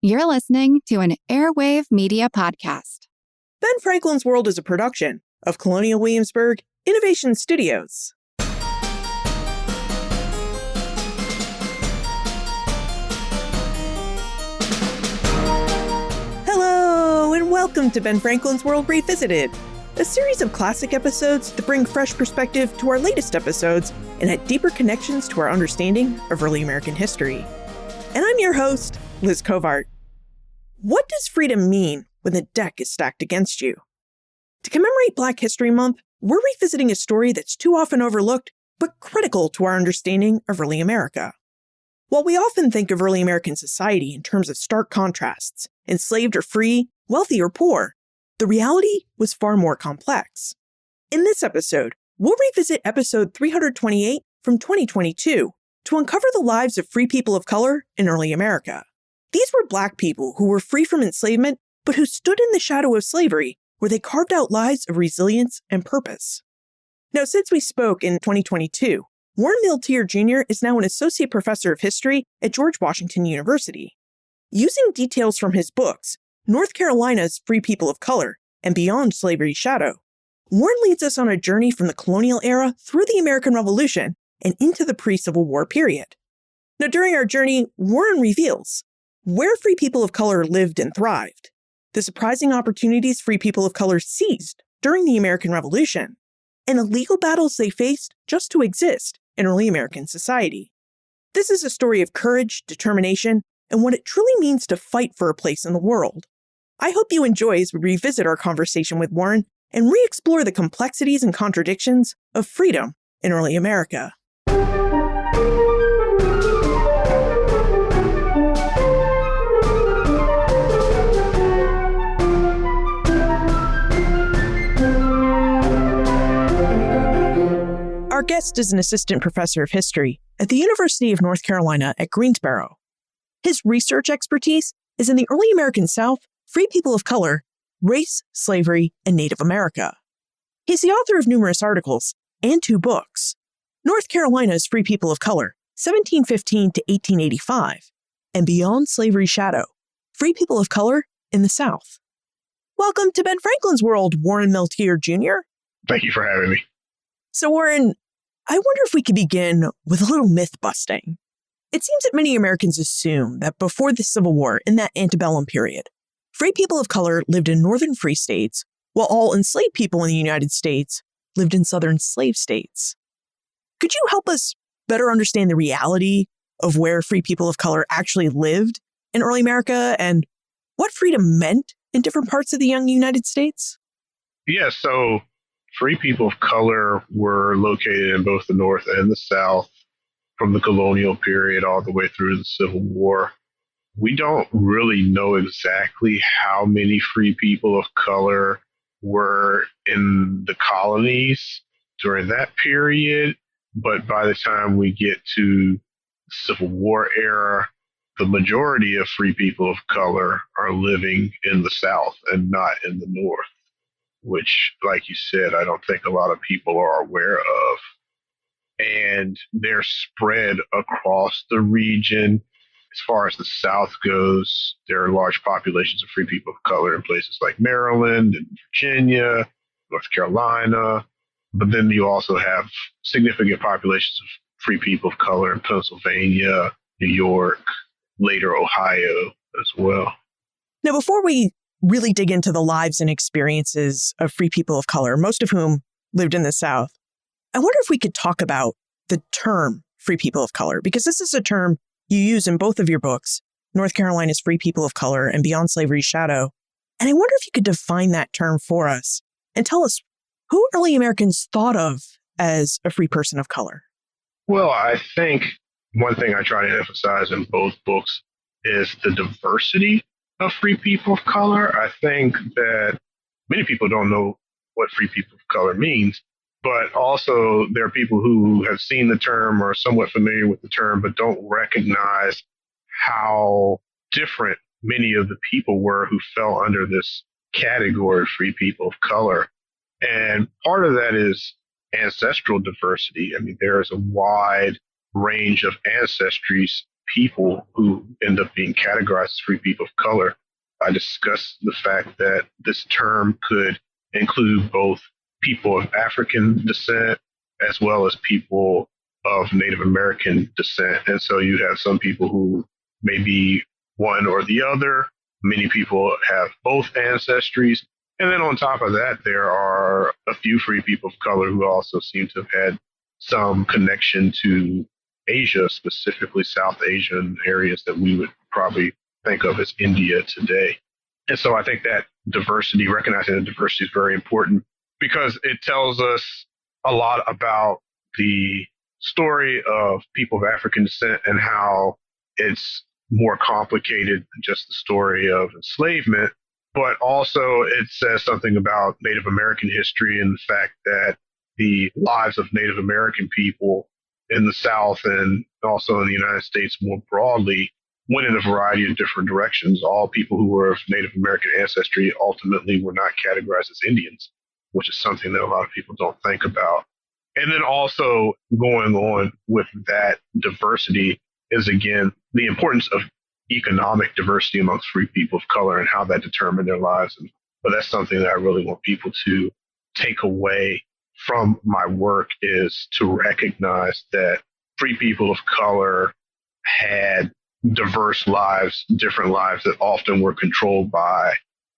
You're listening to an Airwave Media Podcast. Ben Franklin's World is a production of Colonial Williamsburg Innovation Studios. Hello, and welcome to Ben Franklin's World Revisited, a series of classic episodes that bring fresh perspective to our latest episodes and add deeper connections to our understanding of early American history. And I'm your host, Liz Covart. What does freedom mean when the deck is stacked against you? To commemorate Black History Month, we're revisiting a story that's too often overlooked, but critical to our understanding of early America. While we often think of early American society in terms of stark contrasts, enslaved or free, wealthy or poor, the reality was far more complex. In this episode, we'll revisit episode 328 from 2022 to uncover the lives of free people of color in early America. These were Black people who were free from enslavement, but who stood in the shadow of slavery, where they carved out lives of resilience and purpose. Now, since we spoke in 2022, Warren Milteer Jr. is now an associate professor of history at George Washington University. Using details from his books, North Carolina's Free People of Color and Beyond Slavery's Shadow, Warren leads us on a journey from the colonial era through the American Revolution and into the pre-Civil War period. Now, during our journey, Warren reveals where free people of color lived and thrived, the surprising opportunities free people of color seized during the American Revolution, and the legal battles they faced just to exist in early American society. This is a story of courage, determination, and what it truly means to fight for a place in the world. I hope you enjoy as we revisit our conversation with Warren and re-explore the complexities and contradictions of freedom in early America. Our guest is an assistant professor of history at the University of North Carolina at Greensboro. His research expertise is in the early American South, free people of color, race, slavery, and Native America. He's the author of numerous articles and 2 books, North Carolina's Free People of Color, 1715 to 1885, and Beyond Slavery's Shadow, Free People of Color in the South. Welcome to Ben Franklin's World, Warren Milteer Jr. Thank you for having me. So, Warren, I wonder if we could begin with a little myth busting. It seems that many Americans assume that before the Civil War, in that antebellum period, free people of color lived in northern free states, while all enslaved people in the United States lived in southern slave states. Could you help us better understand the reality of where free people of color actually lived in early America and what freedom meant in different parts of the young United States? Yeah, so free people of color were located in both the North and the South from the colonial period all the way through the Civil War. We don't really know exactly how many free people of color were in the colonies during that period, but by the time we get to the Civil War era, the majority of free people of color are living in the South and not in the North, which, like you said, I don't think a lot of people are aware of. And they're spread across the region. As far as the South goes, there are large populations of free people of color in places like Maryland and Virginia, North Carolina. But then you also have significant populations of free people of color in Pennsylvania, New York, later Ohio as well. Now, before we really dig into the lives and experiences of free people of color, most of whom lived in the South, I wonder if we could talk about the term free people of color, because this is a term you use in both of your books, North Carolina's Free People of Color and Beyond Slavery's Shadow. And I wonder if you could define that term for us and tell us who early Americans thought of as a free person of color. Well, I think one thing I try to emphasize in both books is the diversity of free people of color. I think that many people don't know what free people of color means, but also there are people who have seen the term or are somewhat familiar with the term, but don't recognize how different many of the people were who fell under this category of free people of color. And part of that is ancestral diversity. I mean, there is a wide range of ancestries people who end up being categorized as free people of color, I discussed the fact that this term could include both people of African descent as well as people of Native American descent. And so you have some people who may be one or the other. Many people have both ancestries. And then on top of that, there are a few free people of color who also seem to have had some connection to Asia, specifically South Asian areas that we would probably think of as India today. And so I think that diversity, recognizing that diversity is very important because it tells us a lot about the story of people of African descent and how it's more complicated than just the story of enslavement, but also it says something about Native American history and the fact that the lives of Native American people in the South and also in the United States more broadly went in a variety of different directions. All people who were of Native American ancestry ultimately were not categorized as Indians, which is something that a lot of people don't think about. And then also going on with that diversity is, again, the importance of economic diversity amongst free people of color and how that determined their lives. But that's something that I really want people to take away from my work, is to recognize that free people of color had diverse lives, different lives that often were controlled by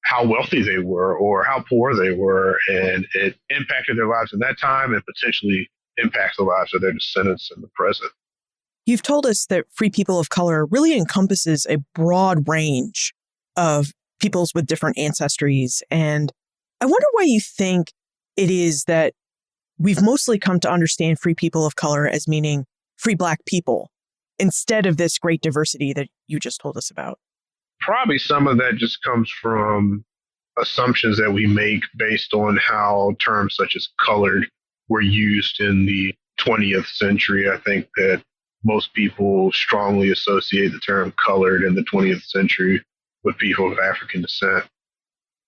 how wealthy they were or how poor they were. And it impacted their lives in that time and potentially impacts the lives of their descendants in the present. You've told us that free people of color really encompasses a broad range of peoples with different ancestries. And I wonder why you think it is that we've mostly come to understand free people of color as meaning free Black people instead of this great diversity that you just told us about. Probably some of that just comes from assumptions that we make based on how terms such as colored were used in the 20th century. I think that most people strongly associate the term colored in the 20th century with people of African descent.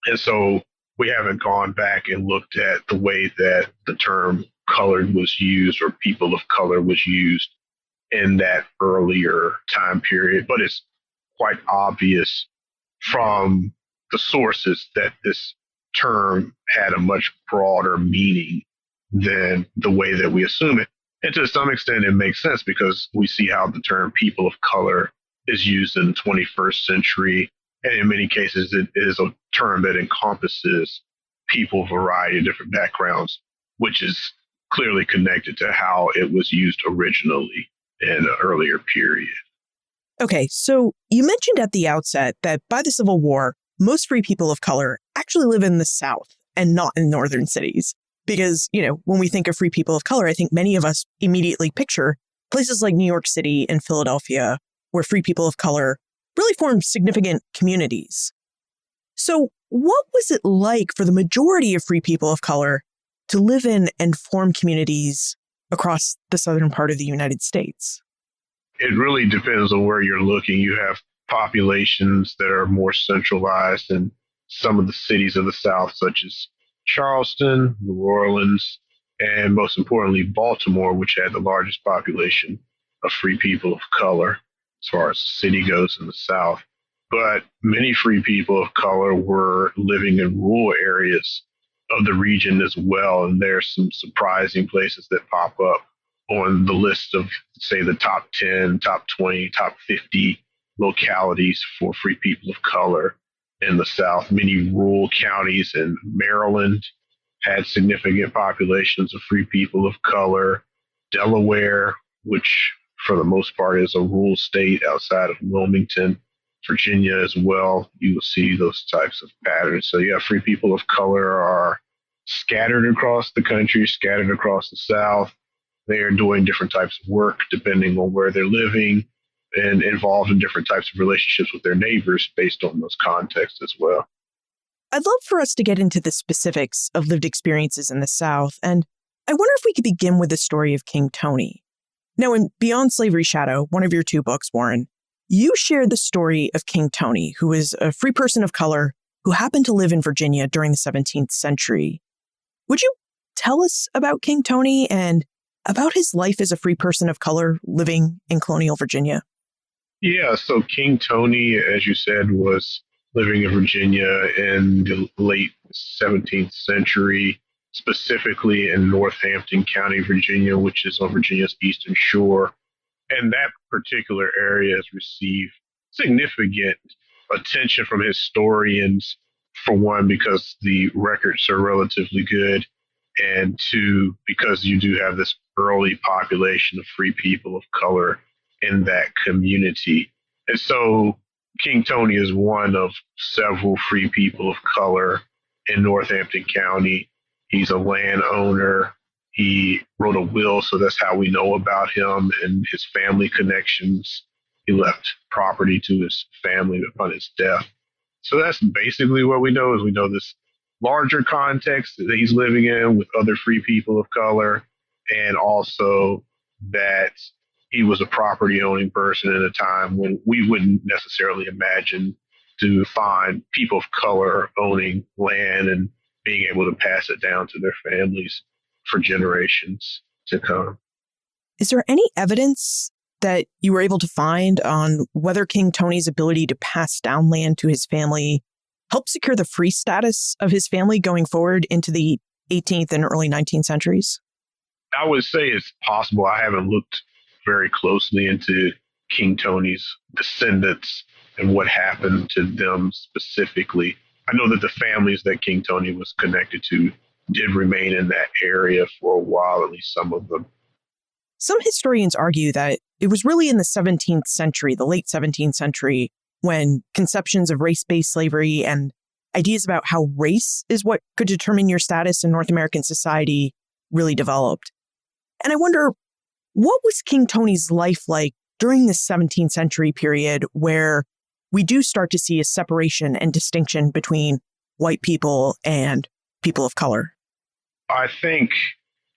And so we haven't gone back and looked at the way that the term colored was used or people of color was used in that earlier time period. But it's quite obvious from the sources that this term had a much broader meaning than the way that we assume it. And to some extent, it makes sense because we see how the term people of color is used in the 21st century. And in many cases, it is a term that encompasses people of a variety of different backgrounds, which is clearly connected to how it was used originally in an earlier period. Okay, so you mentioned at the outset that by the Civil War, most free people of color actually live in the South and not in northern cities. Because, when we think of free people of color, I think many of us immediately picture places like New York City and Philadelphia, where free people of color really formed significant communities. So what was it like for the majority of free people of color to live in and form communities across the southern part of the United States? It really depends on where you're looking. You have populations that are more centralized in some of the cities of the South, such as Charleston, New Orleans, and most importantly, Baltimore, which had the largest population of free people of color as far as the city goes in the South. But many free people of color were living in rural areas of the region as well. And there's some surprising places that pop up on the list of, say, the top 10, top 20, top 50 localities for free people of color in the South. Many rural counties in Maryland had significant populations of free people of color. Delaware, which for the most part is a rural state outside of Wilmington, Virginia as well, you will see those types of patterns. So yeah, free people of color are scattered across the country, scattered across the South. They are doing different types of work depending on where they're living and involved in different types of relationships with their neighbors based on those contexts as well. I'd love for us to get into the specifics of lived experiences in the South, and I wonder if we could begin with the story of King Tony. Now, in Beyond Slavery's Shadow, one of your two books, Warren, you shared the story of King Tony, who was a free person of color who happened to live in Virginia during the 17th century. Would you tell us about King Tony and about his life as a free person of color living in colonial Virginia? Yeah, so King Tony, as you said, was living in Virginia in the late 17th century, specifically in Northampton County, Virginia, which is on Virginia's eastern shore. And that particular area has received significant attention from historians, for one, because the records are relatively good, and two, because you do have this early population of free people of color in that community. And so King Tony is one of several free people of color in Northampton County. He's a landowner. He wrote a will, so that's how we know about him and his family connections. He left property to his family upon his death. So that's basically what we know is we know this larger context that he's living in with other free people of color, and also that he was a property owning person at a time when we wouldn't necessarily imagine to find people of color owning land and being able to pass it down to their families for generations to come. Is there any evidence that you were able to find on whether King Tony's ability to pass down land to his family helped secure the free status of his family going forward into the 18th and early 19th centuries? I would say it's possible. I haven't looked very closely into King Tony's descendants and what happened to them specifically. I know that the families that King Tony was connected to did remain in that area for a while, at least some of them. Some historians argue that it was really in the 17th century, the late 17th century, when conceptions of race-based slavery and ideas about how race is what could determine your status in North American society really developed. And I wonder, what was King Tony's life like during this 17th century period where we do start to see a separation and distinction between white people and people of color? I think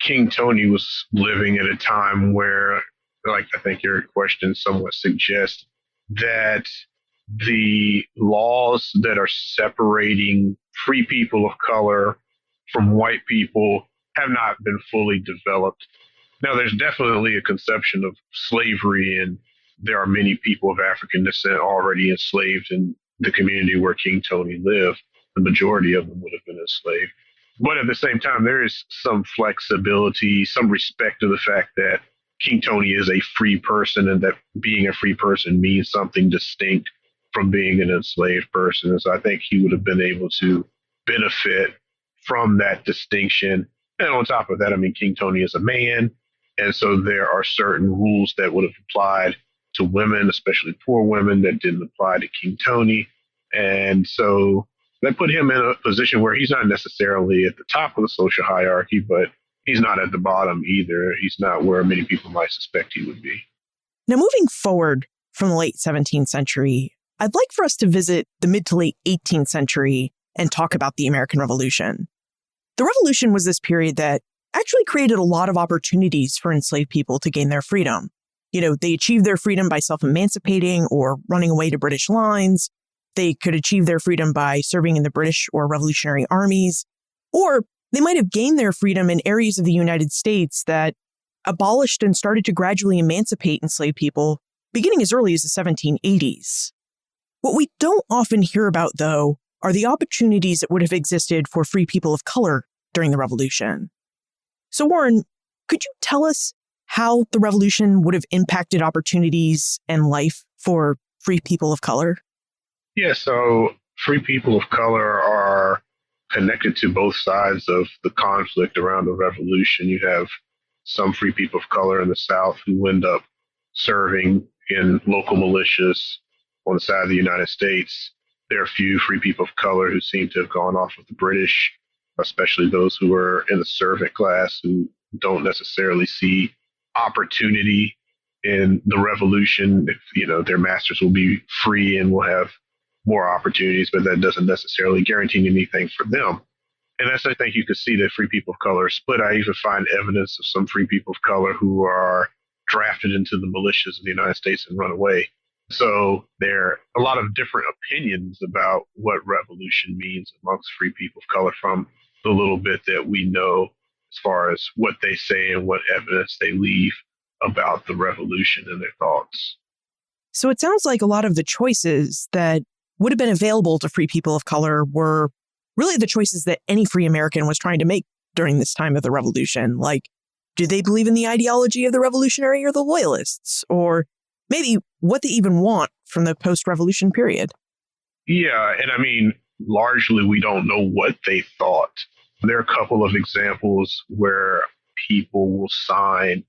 King Tony was living at a time where, like I think your question somewhat suggests, that the laws that are separating free people of color from white people have not been fully developed. Now, there's definitely a conception of slavery, and there are many people of African descent already enslaved in the community where King Tony lived. The majority of them would have been enslaved. But at the same time, there is some flexibility, some respect to the fact that King Tony is a free person and that being a free person means something distinct from being an enslaved person. And so I think he would have been able to benefit from that distinction. And on top of that, I mean, King Tony is a man. And so there are certain rules that would have applied to women, especially poor women, that didn't apply to King Tony. And so that put him in a position where he's not necessarily at the top of the social hierarchy, but he's not at the bottom either. He's not where many people might suspect he would be. Now, moving forward from the late 17th century, I'd like for us to visit the mid to late 18th century and talk about the American Revolution. The Revolution was this period that actually created a lot of opportunities for enslaved people to gain their freedom. They achieved their freedom by self-emancipating or running away to British lines. They could achieve their freedom by serving in the British or Revolutionary armies, or they might have gained their freedom in areas of the United States that abolished and started to gradually emancipate enslaved people beginning as early as the 1780s. What we don't often hear about, though, are the opportunities that would have existed for free people of color during the Revolution. So, Warren, could you tell us how the Revolution would have impacted opportunities and life for free people of color? Yeah, so free people of color are connected to both sides of the conflict around the revolution. You have some free people of color in the South who end up serving in local militias on the side of the United States. There are a few free people of color who seem to have gone off with the British, especially those who are in the servant class who don't necessarily see opportunity in the revolution. If, their masters will be free and will have more opportunities, but that doesn't necessarily guarantee anything for them. And that's, I think you could see that free people of color are split. I even find evidence of some free people of color who are drafted into the militias of the United States and run away. So there are a lot of different opinions about what revolution means amongst free people of color from the little bit that we know as far as what they say and what evidence they leave about the revolution and their thoughts. So it sounds like a lot of the choices that would have been available to free people of color were really the choices that any free American was trying to make during this time of the revolution. Like, do they believe in the ideology of the revolutionary or the loyalists? Or maybe what they even want from the post-revolution period? Yeah, and I mean, largely we don't know what they thought. There are a couple of examples where people will sign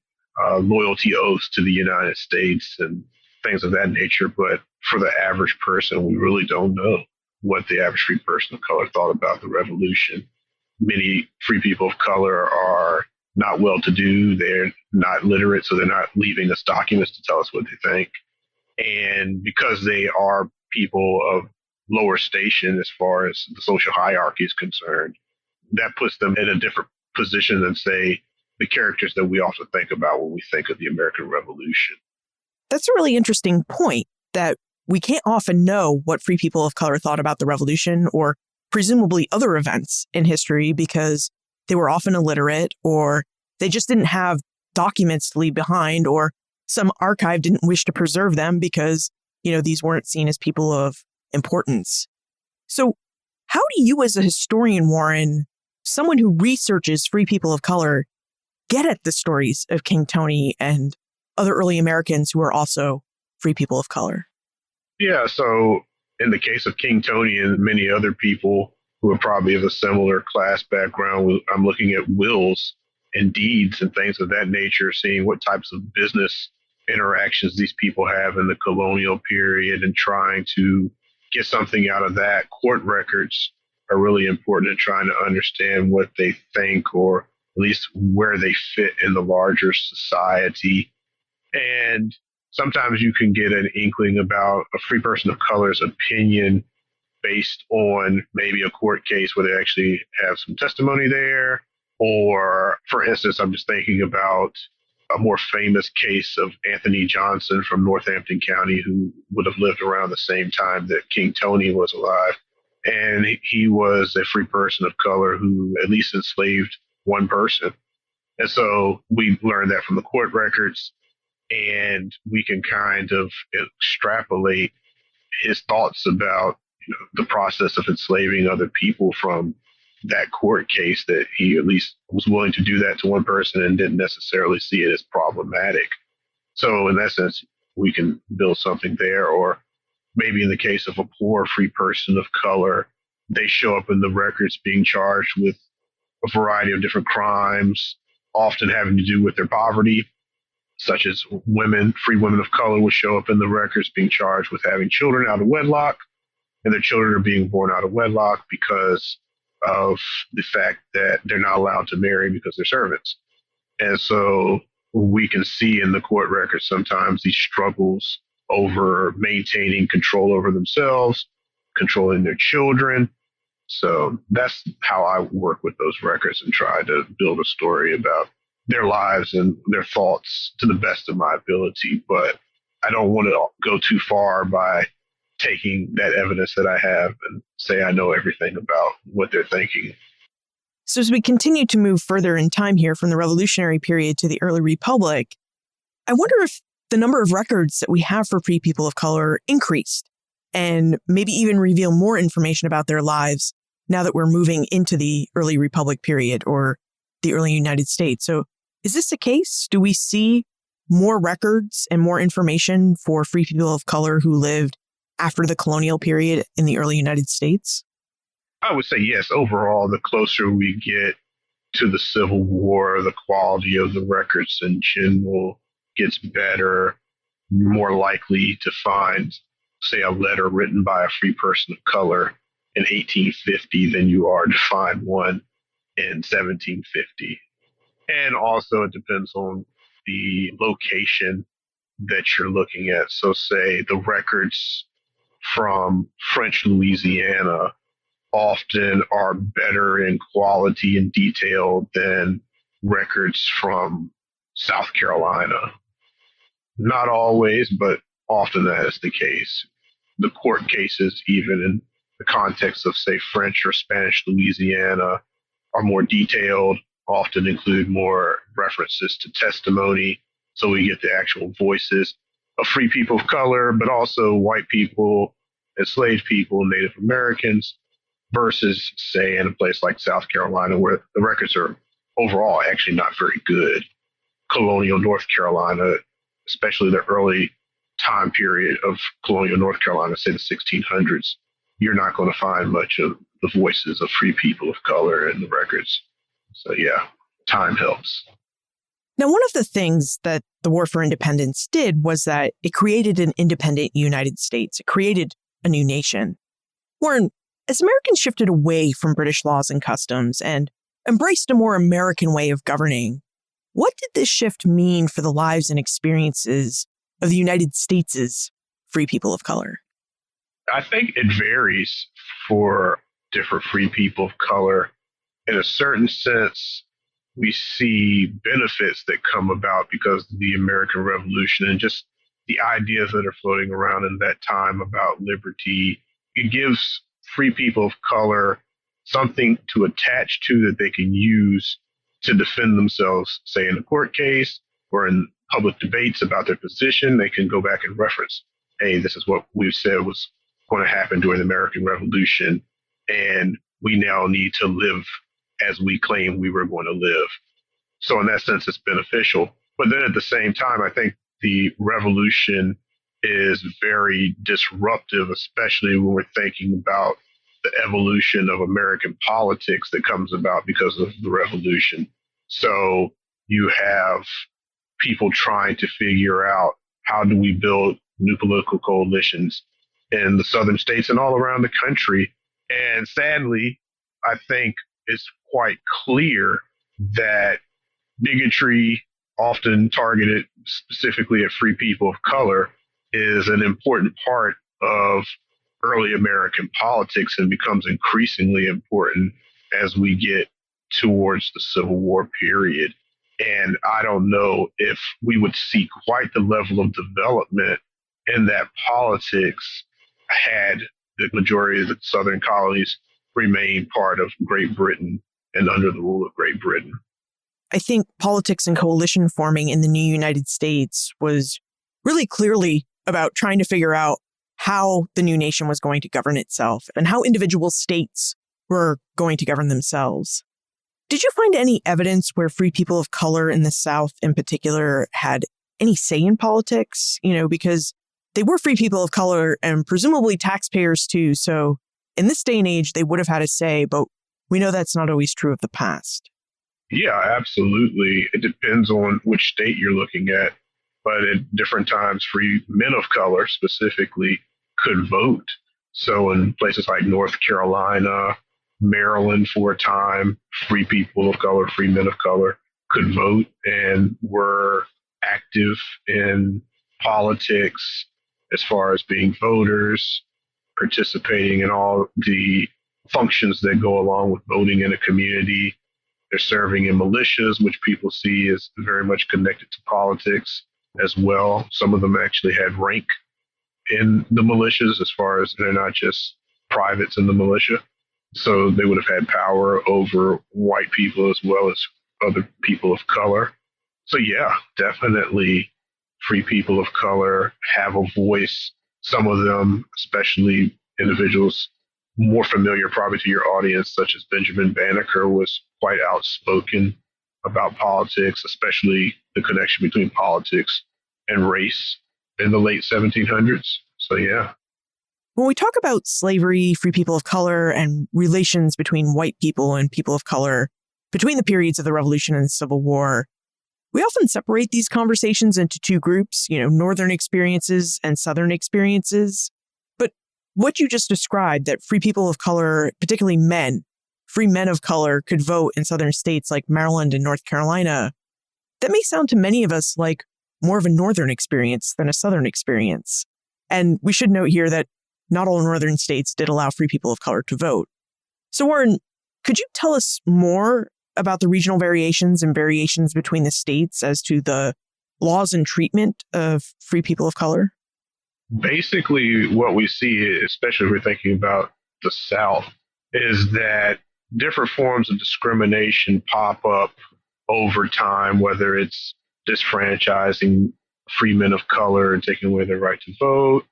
loyalty oaths to the United States and things of that nature. But for the average person, we really don't know what the average free person of color thought about the revolution. Many free people of color are not well to do. They're not literate, so they're not leaving us documents to tell us what they think. And because they are people of lower station as far as the social hierarchy is concerned, that puts them in a different position than, say, the characters that we often think about when we think of the American Revolution. That's a really interesting point, that we can't often know what free people of color thought about the revolution or presumably other events in history because they were often illiterate, or they just didn't have documents to leave behind, or some archive didn't wish to preserve them because, these weren't seen as people of importance. So how do you, as a historian, Warren, someone who researches free people of color, get at the stories of King Tony and other early Americans who are also free people of color? Yeah, so in the case of King Tony and many other people who are probably of a similar class background, I'm looking at wills and deeds and things of that nature, seeing what types of business interactions these people have in the colonial period and trying to get something out of that. Court records are really important in trying to understand what they think, or at least where they fit in the larger society. And sometimes you can get an inkling about a free person of color's opinion based on maybe a court case where they actually have some testimony there. Or, for instance, I'm just thinking about a more famous case of Anthony Johnson from Northampton County, who would have lived around the same time that King Tony was alive. And he was a free person of color who at least enslaved one person. And so we learned that from the court records, and we can kind of extrapolate his thoughts about the process of enslaving other people from that court case, that he at least was willing to do that to one person and didn't necessarily see it as problematic. So in that sense, we can build something there. Or maybe in the case of a poor free person of color, they show up in the records being charged with a variety of different crimes, often having to do with their poverty, such as free women of color would show up in the records being charged with having children out of wedlock, and their children are being born out of wedlock because of the fact that they're not allowed to marry because they're servants. And so we can see in the court records sometimes these struggles over maintaining control over themselves, controlling their children. So that's how I work with those records and try to build a story about their lives and their thoughts to the best of my ability. But I don't want to go too far by taking that evidence that I have and say I know everything about what they're thinking. So as we continue to move further in time here from the Revolutionary period to the early Republic, I wonder if the number of records that we have for free people of color increased and maybe even reveal more information about their lives now that we're moving into the early Republic period or the early United States. So is this the case? Do we see more records and more information for free people of color who lived after the colonial period in the early United States? I would say yes. Overall, the closer we get to the Civil War, the quality of the records in general gets better. You're more likely to find, say, a letter written by a free person of color in 1850 than you are to find one in 1750. And also it depends on the location that you're looking at. So say the records from French Louisiana often are better in quality and detail than records from South Carolina. Not always, but often that is the case. The court cases, even in the context of, say, French or Spanish Louisiana, are more detailed, often include more references to testimony, so we get the actual voices. of free people of color, but also white people, enslaved people, Native Americans, versus, say, in a place like South Carolina, where the records are overall actually not very good. Colonial North Carolina, especially the early time period of colonial North Carolina, say the 1600s, you're not going to find much of the voices of free people of color in the records. So, yeah, time helps. Now, one of the things that the War for Independence did was that it created an independent United States. It created a new nation. Warren, as Americans shifted away from British laws and customs and embraced a more American way of governing, what did this shift mean for the lives and experiences of the United States' free people of color? I think it varies for different free people of color. In a certain sense, we see benefits that come about because of the American Revolution and just the ideas that are floating around in that time about liberty. It gives free people of color something to attach to that they can use to defend themselves, say in a court case or in public debates about their position. They can go back and reference, hey, this is what we've said was going to happen during the American Revolution, and we now need to live as we claim we were going to live. So in that sense, it's beneficial. But then at the same time, I think the revolution is very disruptive, especially when we're thinking about the evolution of American politics that comes about because of the revolution. So you have people trying to figure out, how do we build new political coalitions in the southern states and all around the country. And sadly, I think it's quite clear that bigotry, often targeted specifically at free people of color, is an important part of early American politics and becomes increasingly important as we get towards the Civil War period. And I don't know if we would see quite the level of development in that politics had the majority of the Southern colonies remained part of Great Britain and under the rule of Great Britain. I think politics and coalition forming in the new United States was really clearly about trying to figure out how the new nation was going to govern itself and how individual states were going to govern themselves. Did you find any evidence where free people of color in the South in particular had any say in politics? Because they were free people of color and presumably taxpayers too. So in this day and age, they would have had a say, but we know that's not always true of the past. Yeah, absolutely. It depends on which state you're looking at. But at different times, free men of color specifically could vote. So in places like North Carolina, Maryland for a time, free people of color, free men of color could vote and were active in politics as far as being voters, participating in all the functions that go along with voting in a community. They're serving in militias, which people see as very much connected to politics as well. Some of them actually had rank in the militias as far as they're not just privates in the militia. So they would have had power over white people as well as other people of color. So yeah, definitely free people of color have a voice. Some of them, especially individuals more familiar probably to your audience, such as Benjamin Banneker, was quite outspoken about politics, especially the connection between politics and race in the late 1700s. So yeah. When we talk about slavery, free people of color, and relations between white people and people of color between the periods of the Revolution and the Civil War, we often separate these conversations into two groups, Northern experiences and Southern experiences. But what you just described, that free people of color, particularly men, free men of color could vote in Southern states like Maryland and North Carolina, that may sound to many of us like more of a Northern experience than a Southern experience. And we should note here that not all Northern states did allow free people of color to vote. So Warren, could you tell us more about the regional variations and variations between the states as to the laws and treatment of free people of color? Basically, what we see, especially if we're thinking about the South, is that different forms of discrimination pop up over time, whether it's disfranchising free men of color and taking away their right to vote,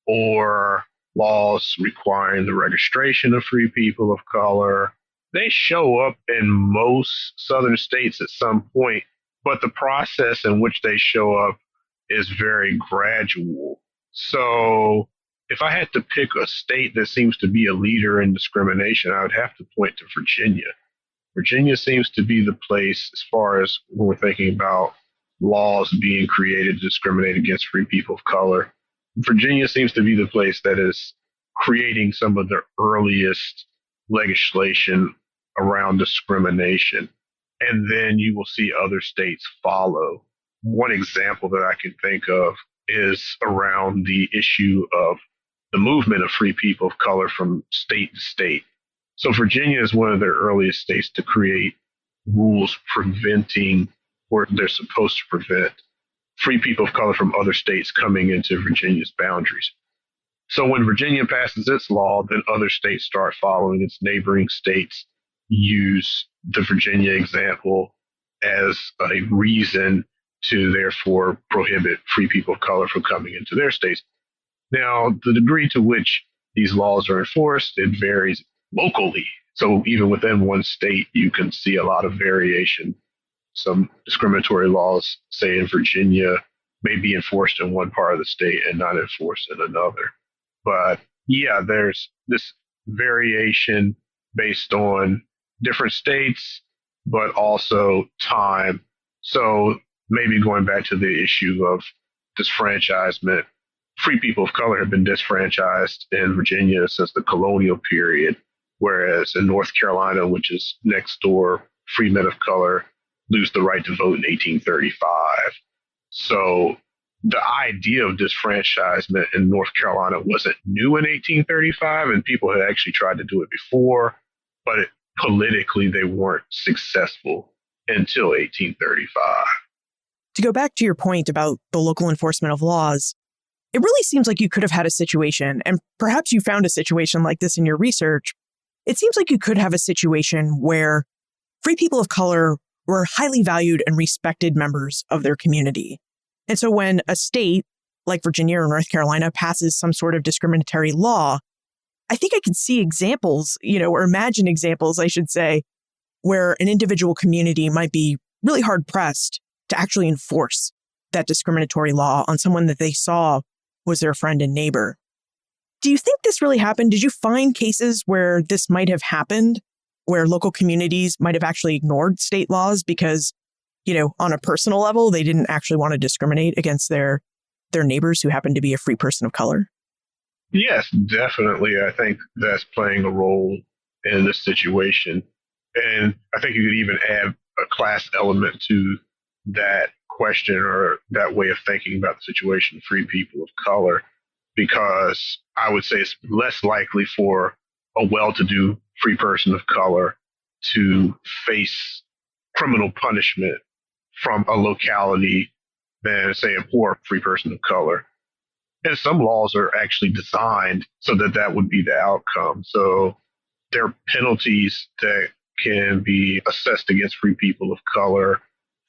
or laws requiring the registration of free people of color. They show up in most southern states at some point, but the process in which they show up is very gradual. So if I had to pick a state that seems to be a leader in discrimination, I would have to point to Virginia. Virginia seems to be the place, as far as when we're thinking about laws being created to discriminate against free people of color. Virginia seems to be the place that is creating some of the earliest legislation around discrimination. And then you will see other states follow. One example that I can think of is around the issue of the movement of free people of color from state to state. So Virginia is one of the earliest states to create rules preventing, or they're supposed to prevent, free people of color from other states coming into Virginia's boundaries. So when Virginia passes its law, then other states start following. Its neighboring states use the Virginia example as a reason to therefore prohibit free people of color from coming into their states. Now, the degree to which these laws are enforced, it varies locally. So even within one state, you can see a lot of variation. Some discriminatory laws, say in Virginia, may be enforced in one part of the state and not enforced in another. But yeah, there's this variation based on different states, but also time. So maybe going back to the issue of disfranchisement, free people of color have been disfranchised in Virginia since the colonial period, whereas in North Carolina, which is next door, free men of color lose the right to vote in 1835. So the idea of disfranchisement in North Carolina wasn't new in 1835, and people had actually tried to do it before, but politically they weren't successful until 1835. To go back to your point about the local enforcement of laws, it really seems like you could have had a situation, and perhaps you found a situation like this in your research. It seems like you could have a situation where free people of color were highly valued and respected members of their community. And so when a state like Virginia or North Carolina passes some sort of discriminatory law, I think I can see examples, or imagine examples, I should say, where an individual community might be really hard pressed to actually enforce that discriminatory law on someone that they saw was their friend and neighbor. Do you think this really happened? Did you find cases where this might have happened, where local communities might have actually ignored state laws because, on a personal level, they didn't actually want to discriminate against their neighbors who happened to be a free person of color? Yes, definitely. I think that's playing a role in this situation. And I think you could even add a class element to that question or that way of thinking about the situation of free people of color, because I would say it's less likely for a well-to-do free person of color to face criminal punishment from a locality than, say, a poor free person of color. And some laws are actually designed so that that would be the outcome. So there are penalties that can be assessed against free people of color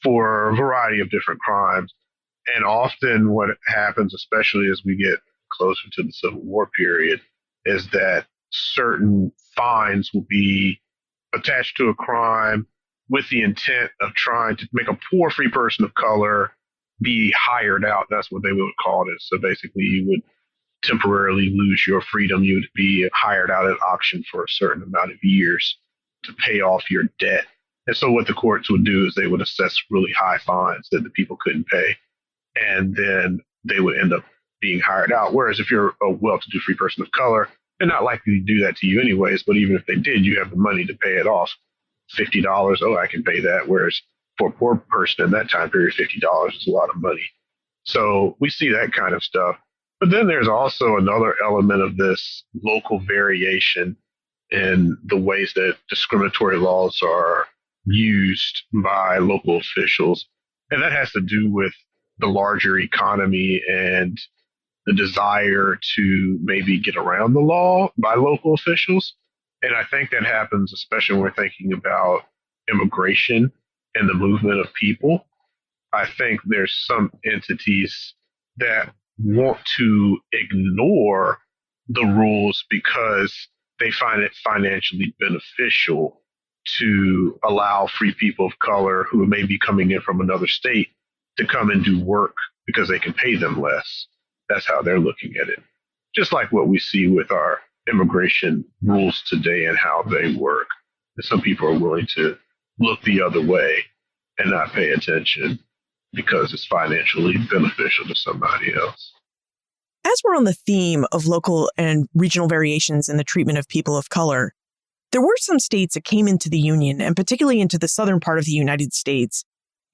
for a variety of different crimes. And often what happens, especially as we get closer to the Civil War period, is that certain fines will be attached to a crime with the intent of trying to make a poor free person of color be hired out. That's what they would call it. So basically you would temporarily lose your freedom. You would be hired out at auction for a certain amount of years to pay off your debt. And so what the courts would do is they would assess really high fines that the people couldn't pay. And then they would end up being hired out. Whereas if you're a well-to-do free person of color, they're not likely to do that to you anyways. But even if they did, you have the money to pay it off. $50, oh, I can pay that. Whereas for a poor person in that time period, $50 is a lot of money. So we see that kind of stuff. But then there's also another element of this local variation in the ways that discriminatory laws are used by local officials. And that has to do with the larger economy and the desire to maybe get around the law by local officials. And I think that happens, especially when we're thinking about immigration and the movement of people. I think there's some entities that want to ignore the rules because they find it financially beneficial to allow free people of color who may be coming in from another state to come and do work because they can pay them less. That's how they're looking at it. Just like what we see with our immigration rules today and how they work. And some people are willing to look the other way and not pay attention because it's financially beneficial to somebody else. As we're on the theme of local and regional variations in the treatment of people of color, there were some states that came into the Union, and particularly into the southern part of the United States,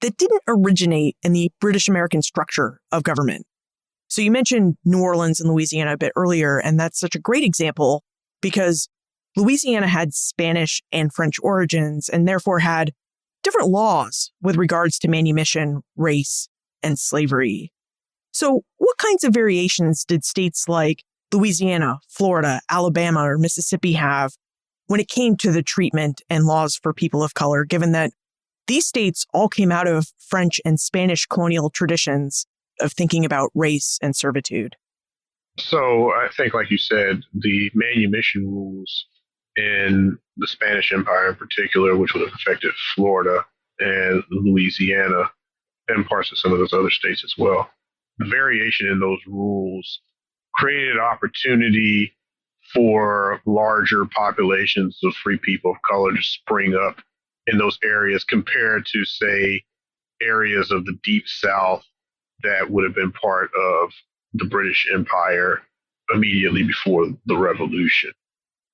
that didn't originate in the British American structure of government. So you mentioned New Orleans and Louisiana a bit earlier, and that's such a great example because Louisiana had Spanish and French origins and therefore had different laws with regards to manumission, race, and slavery. So what kinds of variations did states like Louisiana, Florida, Alabama, or Mississippi have when it came to the treatment and laws for people of color, given that these states all came out of French and Spanish colonial traditions of thinking about race and servitude? So I think, like you said, the manumission rules in the Spanish Empire in particular, which would have affected Florida and Louisiana and parts of some of those other states as well. The variation in those rules created opportunity for larger populations of free people of color to spring up in those areas compared to, say, areas of the Deep South that would have been part of the British Empire immediately before the Revolution.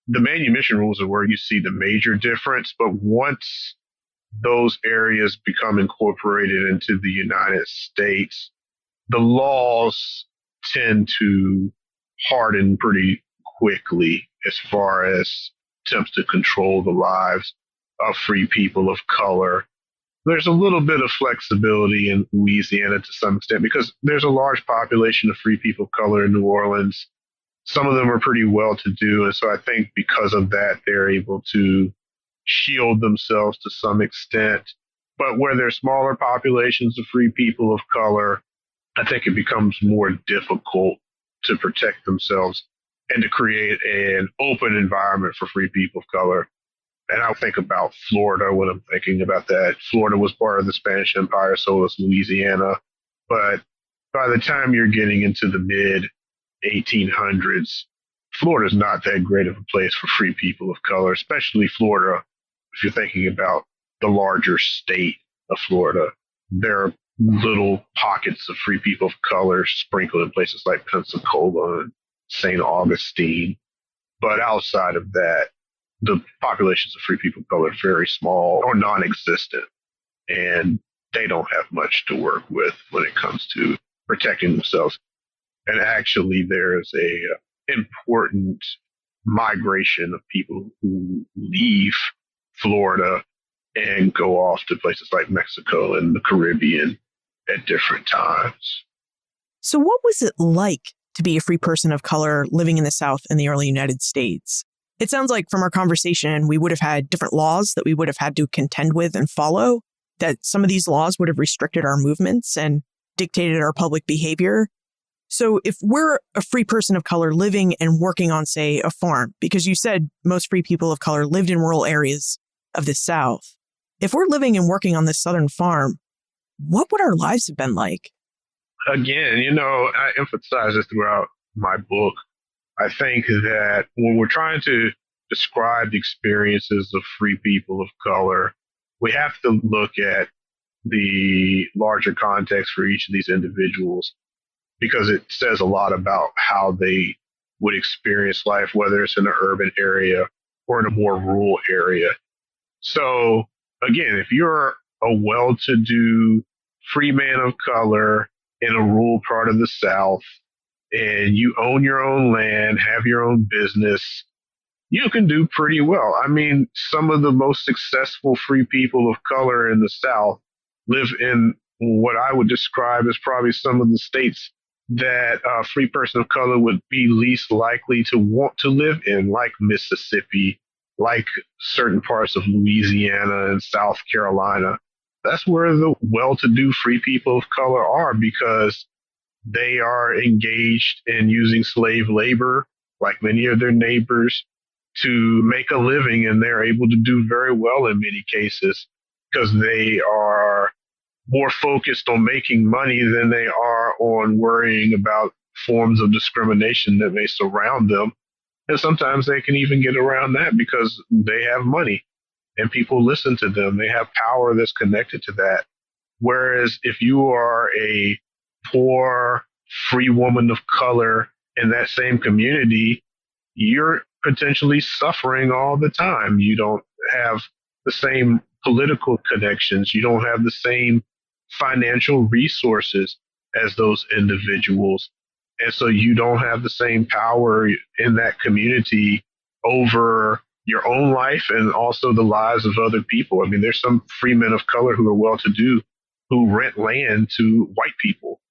The manumission rules are where you see the major difference, but once those areas become incorporated into the United States, the laws tend to harden pretty quickly as far as attempts to control the lives of free people of color. There's a little bit of flexibility in Louisiana to some extent because there's a large population of free people of color in New Orleans. Some of them are pretty well-to-do, and so I think because of that, they're able to shield themselves to some extent. But where there's smaller populations of free people of color, I think it becomes more difficult to protect themselves and to create an open environment for free people of color. And I think about Florida when I'm thinking about that. Florida was part of the Spanish Empire, so was Louisiana. But by the time you're getting into the mid 1800s, Florida's not that great of a place for free people of color, especially Florida. If you're thinking about the larger state of Florida, there are little pockets of free people of color sprinkled in places like Pensacola and St. Augustine. But outside of that, the populations of free people of color are very small or non-existent, and they don't have much to work with when it comes to protecting themselves. And actually, there's a important migration of people who leave Florida and go off to places like Mexico and the Caribbean at different times. So what was it like to be a free person of color living in the South in the early United States? It sounds like from our conversation, we would have had different laws that we would have had to contend with and follow, that some of these laws would have restricted our movements and dictated our public behavior. So if we're a free person of color living and working on, say, a farm, because you said most free people of color lived in rural areas of the South, if we're living and working on this southern farm, what would our lives have been like? Again, I emphasize this throughout my book. I think that when we're trying to describe the experiences of free people of color, we have to look at the larger context for each of these individuals because it says a lot about how they would experience life, whether it's in an urban area or in a more rural area. So again, if you're a well-to-do free man of color in a rural part of the South, and you own your own land, have your own business, you can do pretty well. I mean, some of the most successful free people of color in the South live in what I would describe as probably some of the states that a free person of color would be least likely to want to live in, like Mississippi, like certain parts of Louisiana and South Carolina. that's where the well-to-do free people of color are, because they are engaged in using slave labor, like many of their neighbors, to make a living, and they're able to do very well in many cases because they are more focused on making money than they are on worrying about forms of discrimination that may surround them. And sometimes they can even get around that because they have money and people listen to them. They have power that's connected to that. Whereas if you are a poor, free woman of color in that same community, you're potentially suffering all the time. You don't have the same political connections. You don't have the same financial resources as those individuals. And so you don't have the same power in that community over your own life and also the lives of other people. I mean, there's some free men of color who are well to do who rent land to white people,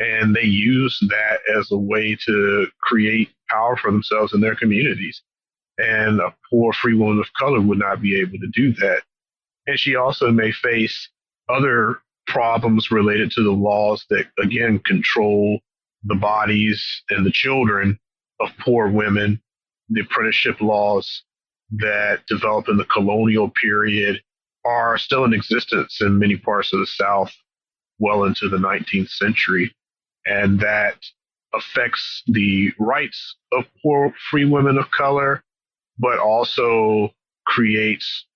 and they use that as a way to create power for themselves in their communities. And a poor free woman of color would not be able to do that. And she also may face other problems related to the laws that, again, control the bodies and the children of poor women. The apprenticeship laws that developed in the colonial period are still in existence in many parts of the South well into the 19th century. And that affects the rights of poor free women of color, but also creates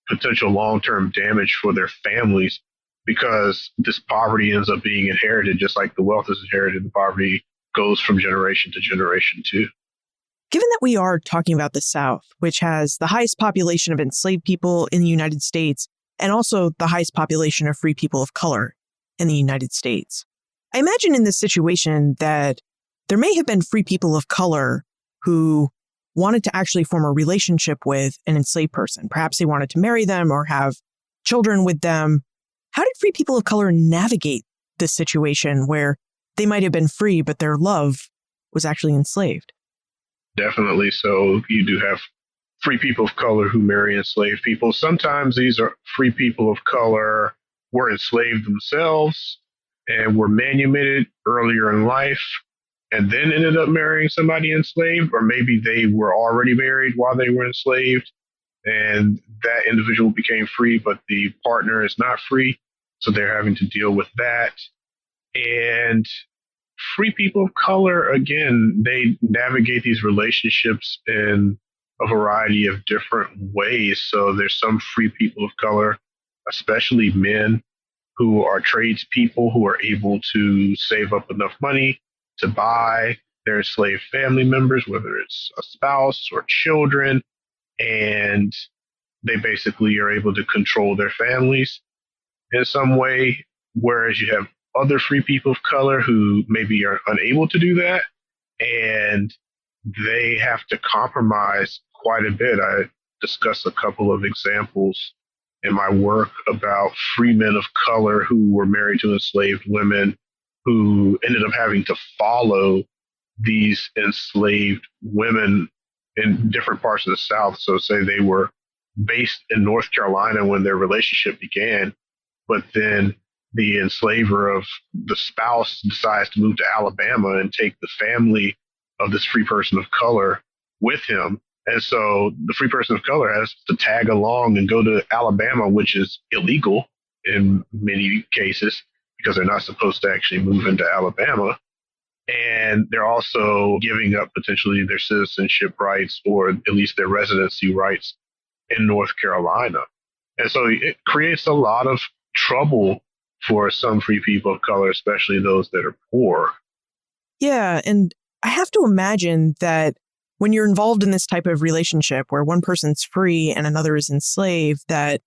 potential long-term damage for their families, because this poverty ends up being inherited. Just like the wealth is inherited, the poverty goes from generation to generation too. Given that we are talking about the South, which has the highest population of enslaved people in the United States and also the highest population of free people of color in the United States, I imagine in this situation that there may have been free people of color who wanted to actually form a relationship with an enslaved person. Perhaps they wanted to marry them or have children with them. How did free people of color navigate this situation where they might have been free, but their love was actually enslaved? Definitely. So you do have free people of color who marry enslaved people. Sometimes these are free people of color were enslaved themselves and were manumitted earlier in life and then ended up marrying somebody enslaved, or maybe they were already married while they were enslaved and that individual became free, but the partner is not free. So they're having to deal with that. And free people of color, again, they navigate these relationships in a variety of different ways. So there's some free people of color, especially men, who are tradespeople who are able to save up enough money to buy their enslaved family members, whether it's a spouse or children, and they basically are able to control their families in some way, whereas you have other free people of color who maybe are unable to do that, and they have to compromise quite a bit. I discuss a couple of examples in my work about free men of color who were married to enslaved women who ended up having to follow these enslaved women in different parts of the South. So say they were based in North Carolina when their relationship began, but then the enslaver of the spouse decides to move to Alabama and take the family of this free person of color with him. And so the free person of color has to tag along and go to Alabama, which is illegal in many cases because they're not supposed to actually move into Alabama. And they're also giving up potentially their citizenship rights or at least their residency rights in North Carolina. And so it creates a lot of trouble for some free people of color, especially those that are poor. Yeah, and I have to imagine that when you're involved in this type of relationship where one person's free and another is enslaved, that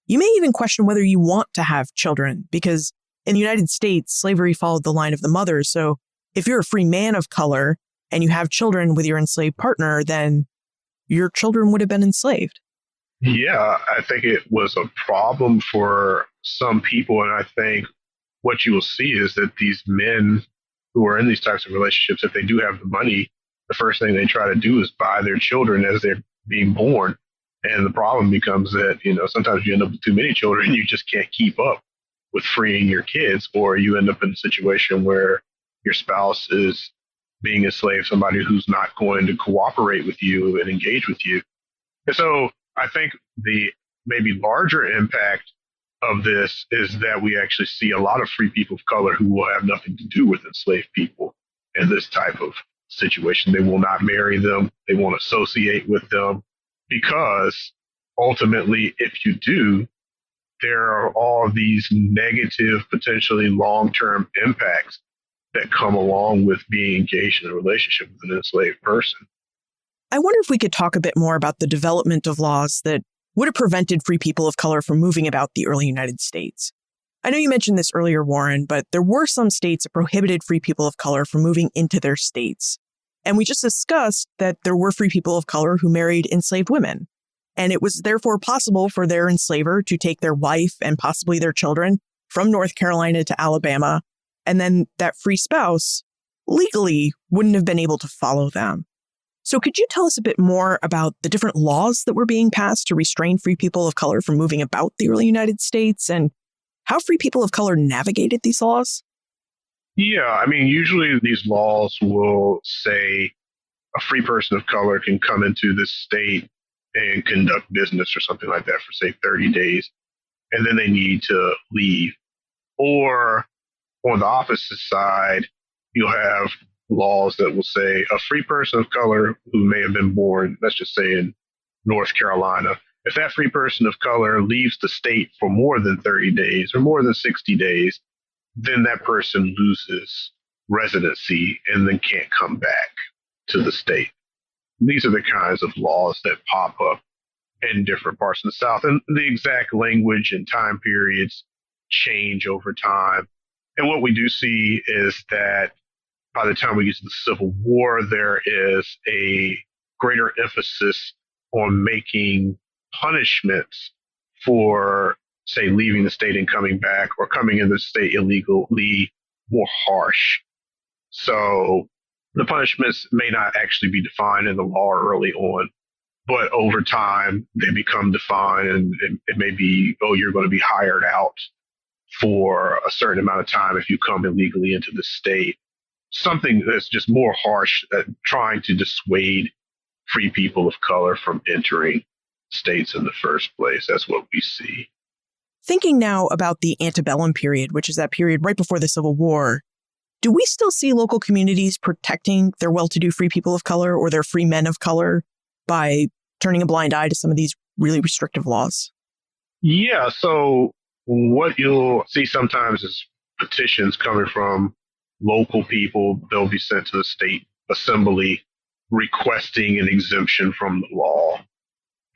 you may even question whether you want to have children, because in the United States, slavery followed the line of the mother. So if you're a free man of color and you have children with your enslaved partner, then your children would have been enslaved. Yeah, I think it was a problem for some people. And I think what you will see is that these men who are in these types of relationships, if they do have the money, the first thing they try to do is buy their children as they're being born. And the problem becomes that, sometimes you end up with too many children. You just can't keep up with freeing your kids, or you end up in a situation where your spouse is being enslaved, somebody who's not going to cooperate with you and engage with you. And so I think the maybe larger impact of this is that we actually see a lot of free people of color who will have nothing to do with enslaved people in this type of situation. They will not marry them. They won't associate with them, because ultimately, if you do, there are all these negative, potentially long-term impacts that come along with being engaged in a relationship with an enslaved person. I wonder if we could talk a bit more about the development of laws that would have prevented free people of color from moving about the early United States. I know you mentioned this earlier, Warren, but there were some states that prohibited free people of color from moving into their states. And we just discussed that there were free people of color who married enslaved women. And it was therefore possible for their enslaver to take their wife and possibly their children from North Carolina to Alabama. And then that free spouse legally wouldn't have been able to follow them. So could you tell us a bit more about the different laws that were being passed to restrain free people of color from moving about the early United States, and how free people of color navigated these laws? Yeah, usually these laws will say a free person of color can come into this state and conduct business or something like that for, say, 30 days, and then they need to leave. Or on the opposite side, you'll have laws that will say a free person of color who may have been born, let's just say in North Carolina, if that free person of color leaves the state for more than 30 days or more than 60 days, then that person loses residency and then can't come back to the state. These are the kinds of laws that pop up in different parts of the South. And the exact language and time periods change over time. And what we do see is that by the time we get to the Civil War, there is a greater emphasis on making punishments for, say, leaving the state and coming back, or coming into the state illegally, more harsh. So the punishments may not actually be defined in the law early on, but over time they become defined, and it may be, oh, you're going to be hired out for a certain amount of time if you come illegally into the state. Something that's just more harsh, trying to dissuade free people of color from entering states in the first place. That's what we see. Thinking now about the antebellum period, which is that period right before the Civil War, do we still see local communities protecting their well-to-do free people of color or their free men of color by turning a blind eye to some of these really restrictive laws? Yeah, so what you'll see sometimes is petitions coming from local people. They'll be sent to the state assembly requesting an exemption from the law.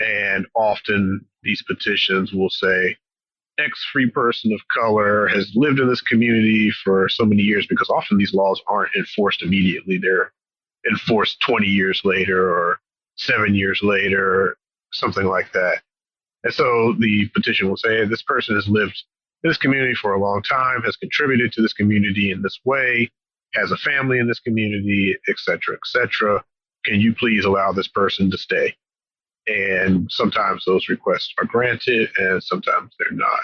And often these petitions will say, X free person of color has lived in this community for so many years, because often these laws aren't enforced immediately. They're enforced 20 years later or 7 years later, something like that. And so the petition will say, this person has lived in this community for a long time, has contributed to this community in this way, has a family in this community, et cetera, et cetera. Can you please allow this person to stay? And sometimes those requests are granted and sometimes they're not.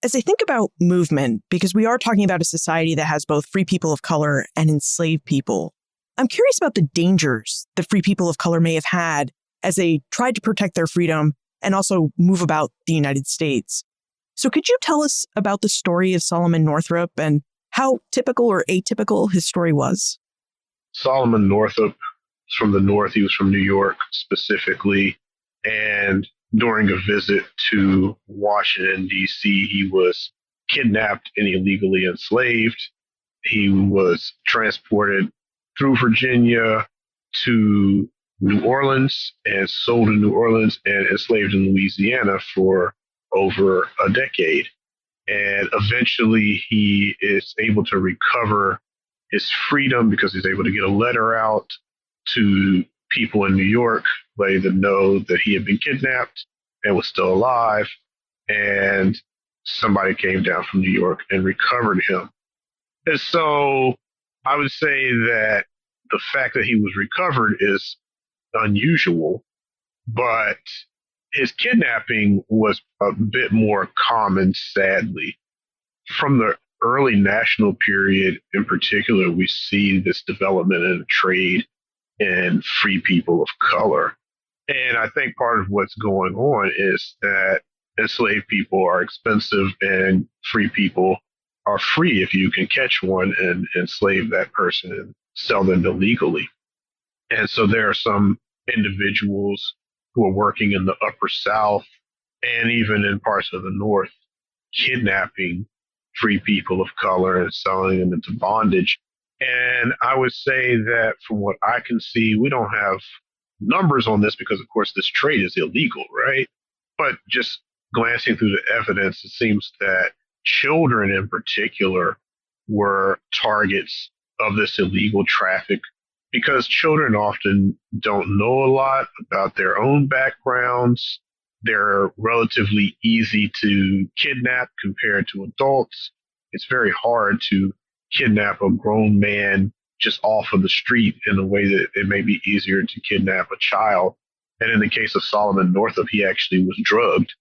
As I think about movement, because we are talking about a society that has both free people of color and enslaved people, I'm curious about the dangers that free people of color may have had as they tried to protect their freedom and also move about the United States. So could you tell us about the story of Solomon Northup and how typical or atypical his story was? Solomon Northup was from the North. He was from New York specifically. And during a visit to Washington, D.C., he was kidnapped and illegally enslaved. He was transported through Virginia to New Orleans and sold in New Orleans and enslaved in Louisiana for over a decade. And eventually he is able to recover his freedom because he's able to get a letter out to people in New York, letting them know that he had been kidnapped and was still alive. And somebody came down from New York and recovered him. And so I would say that the fact that he was recovered is unusual, but his kidnapping was a bit more common, sadly. From the early national period in particular, we see this development in trade in free people of color. And I think part of what's going on is that enslaved people are expensive and free people are free if you can catch one and enslave that person and sell them illegally. And so there are some individuals who are working in the upper South and even in parts of the North, kidnapping free people of color and selling them into bondage. And I would say that from what I can see, we don't have numbers on this because, of course, this trade is illegal, right? But just glancing through the evidence, it seems that children in particular were targets of this illegal traffic because children often don't know a lot about their own backgrounds. They're relatively easy to kidnap compared to adults. It's very hard to kidnap a grown man just off of the street in a way that it may be easier to kidnap a child. And in the case of Solomon Northup, he actually was drugged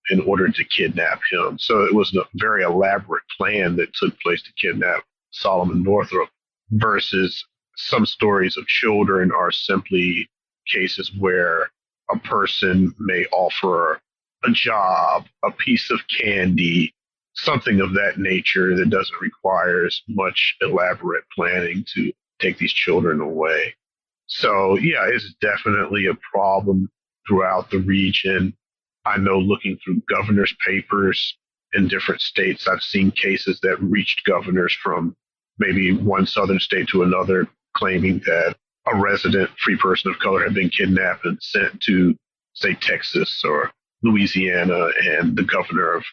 in order to kidnap him. So it was a very elaborate plan that took place to kidnap Solomon Northup versus some stories of children are simply cases where a person may offer a job, a piece of candy, something of that nature that doesn't require as much elaborate planning to take these children away. So, yeah, it's definitely a problem throughout the region. I know looking through governor's papers in different states, I've seen cases that reached governors from maybe one southern state to another claiming that a resident free person of color had been kidnapped and sent to, say, Texas or Louisiana, and the governor of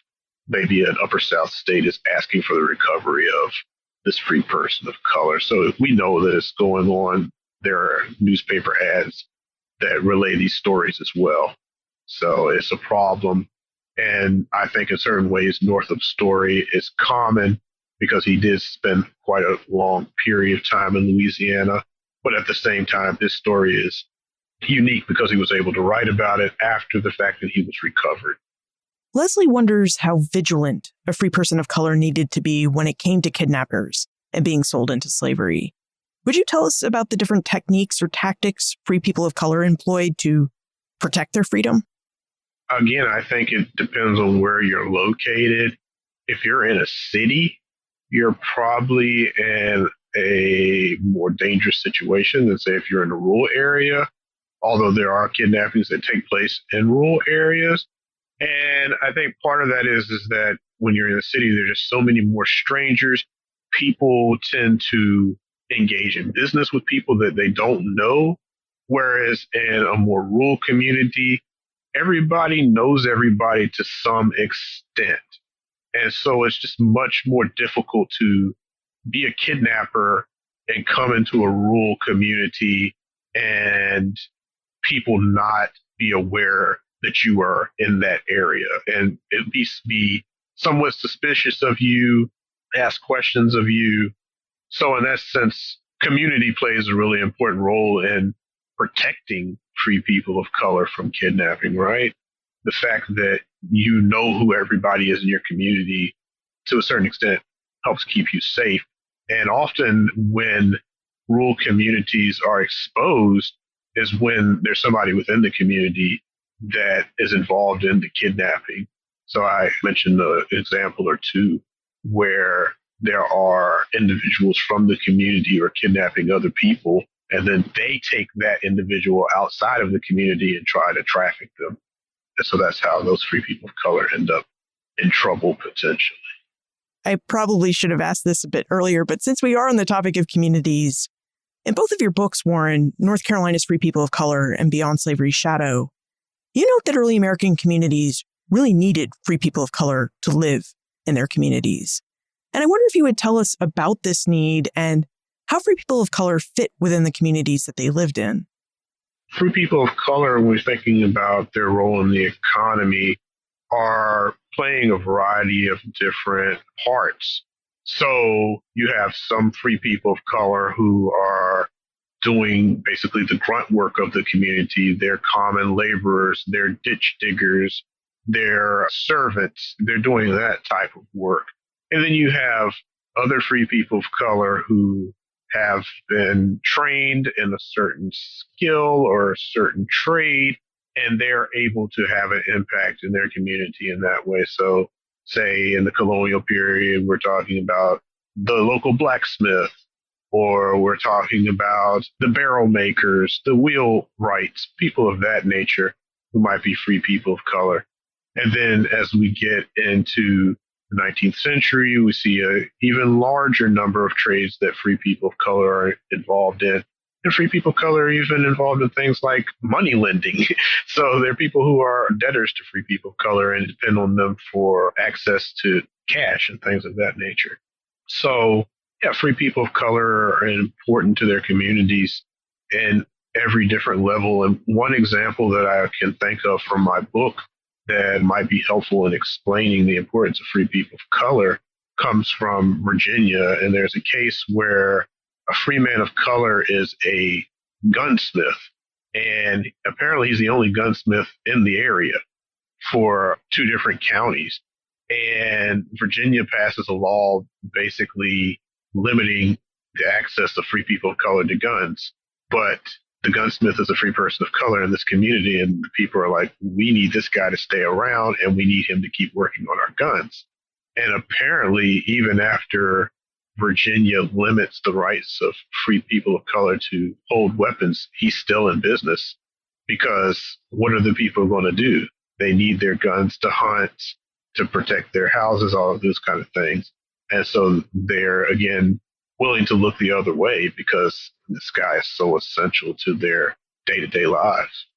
maybe an upper South state is asking for the recovery of this free person of color. So we know that it's going on. There are newspaper ads that relay these stories as well. So it's a problem. And I think in certain ways, Northup's story is common because he did spend quite a long period of time in Louisiana. But at the same time, this story is unique because he was able to write about it after the fact that he was recovered. Leslie wonders how vigilant a free person of color needed to be when it came to kidnappers and being sold into slavery. Would you tell us about the different techniques or tactics free people of color employed to protect their freedom? Again, I think it depends on where you're located. If you're in a city, you're probably in a more dangerous situation than, say, if you're in a rural area, although there are kidnappings that take place in rural areas. And I think part of that is that when you're in a city, there's just so many more strangers. People tend to engage in business with people that they don't know. Whereas in a more rural community, everybody knows everybody to some extent. And so it's just much more difficult to be a kidnapper and come into a rural community and people not be aware that you are in that area and at least be somewhat suspicious of you, ask questions of you. So in that sense, community plays a really important role in protecting free people of color from kidnapping, right? The fact that you know who everybody is in your community to a certain extent helps keep you safe. And often when rural communities are exposed is when there's somebody within the community that is involved in the kidnapping. So I mentioned an example or two where there are individuals from the community who are kidnapping other people, and then they take that individual outside of the community and try to traffic them. And so that's how those free people of color end up in trouble potentially. I probably should have asked this a bit earlier, but since we are on the topic of communities, in both of your books, Warren, North Carolina's Free People of Color and Beyond Slavery's Shadow, you note that early American communities really needed free people of color to live in their communities. And I wonder if you would tell us about this need and how free people of color fit within the communities that they lived in. Free people of color, when we're thinking about their role in the economy, are playing a variety of different parts. So you have some free people of color who are doing basically the grunt work of the community. They're common laborers, they're ditch diggers, they're servants, they're doing that type of work. And then you have other free people of color who have been trained in a certain skill or a certain trade, and they're able to have an impact in their community in that way. So, say in the colonial period, we're talking about the local blacksmith, or we're talking about the barrel makers, the wheelwrights, people of that nature who might be free people of color. And then as we get into the 19th century, we see an even larger number of trades that free people of color are involved in. And free people of color are even involved in things like money lending. So there are people who are debtors to free people of color and depend on them for access to cash and things of that nature. So, yeah, free people of color are important to their communities in every different level. And one example that I can think of from my book that might be helpful in explaining the importance of free people of color comes from Virginia. And there's a case where a free man of color is a gunsmith. And apparently he's the only gunsmith in the area for two different counties. And Virginia passes a law basically limiting the access of free people of color to guns. But the gunsmith is a free person of color in this community, and the people are like, we need this guy to stay around, and we need him to keep working on our guns. And apparently, even after Virginia limits the rights of free people of color to hold weapons, he's still in business, because what are the people going to do? They need their guns to hunt, to protect their houses, all of those kind of things. And so they're, again, willing to look the other way because this guy is so essential to their day-to-day lives.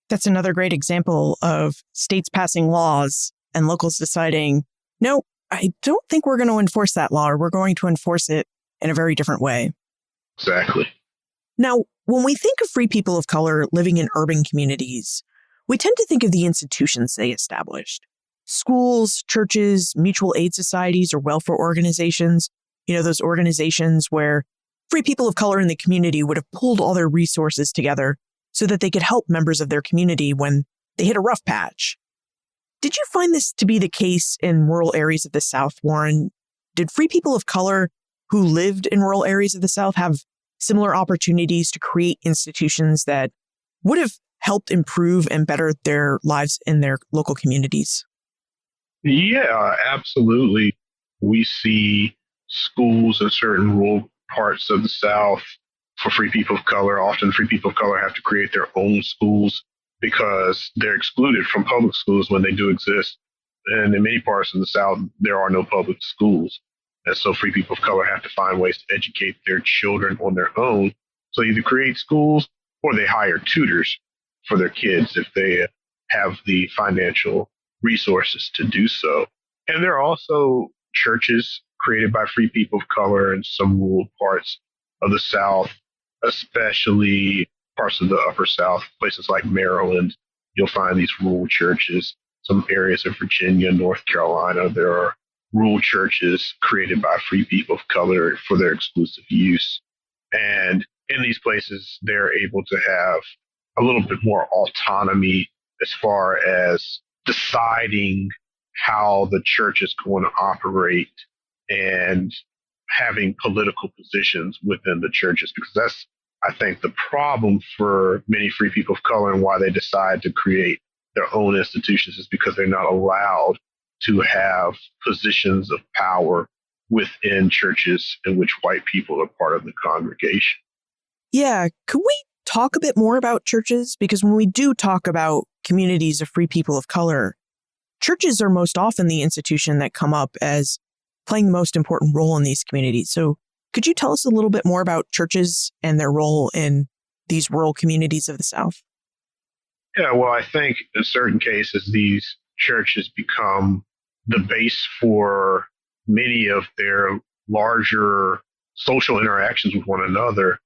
That's another great example of states passing laws and locals deciding, no, I don't think we're going to enforce that law, or we're going to enforce it in a very different way. Exactly. Now, when we think of free people of color living in urban communities, we tend to think of the institutions they established. Schools, churches, mutual aid societies, or welfare organizations. You know, those organizations where free people of color in the community would have pulled all their resources together so that they could help members of their community when they hit a rough patch. Did you find this to be the case in rural areas of the South, Warren? Did free people of color who lived in rural areas of the South have similar opportunities to create institutions that would have helped improve and better their lives in their local communities? Yeah, absolutely. We see schools in certain rural parts of the South for free people of color. Often free people of color have to create their own schools because they're excluded from public schools when they do exist. And in many parts of the South, there are no public schools. And so free people of color have to find ways to educate their children on their own. So either create schools or they hire tutors for their kids if they have the financial resources to do so. And there are also churches created by free people of color in some rural parts of the South, especially parts of the Upper South, places like Maryland. You'll find these rural churches. Some areas of Virginia, North Carolina, there are rural churches created by free people of color for their exclusive use. And in these places, they're able to have a little bit more autonomy as far as deciding how the church is going to operate and having political positions within the churches, because that's, I think, the problem for many free people of color and why they decide to create their own institutions is because they're not allowed to have positions of power within churches in which white people are part of the congregation. Yeah, could we talk a bit more about churches? Because when we do talk about communities of free people of color, churches are most often the institution that come up as playing the most important role in these communities. So could you tell us a little bit more about churches and their role in these rural communities of the South? Yeah, well, I think in certain cases, these churches become the base for many of their larger social interactions with one another,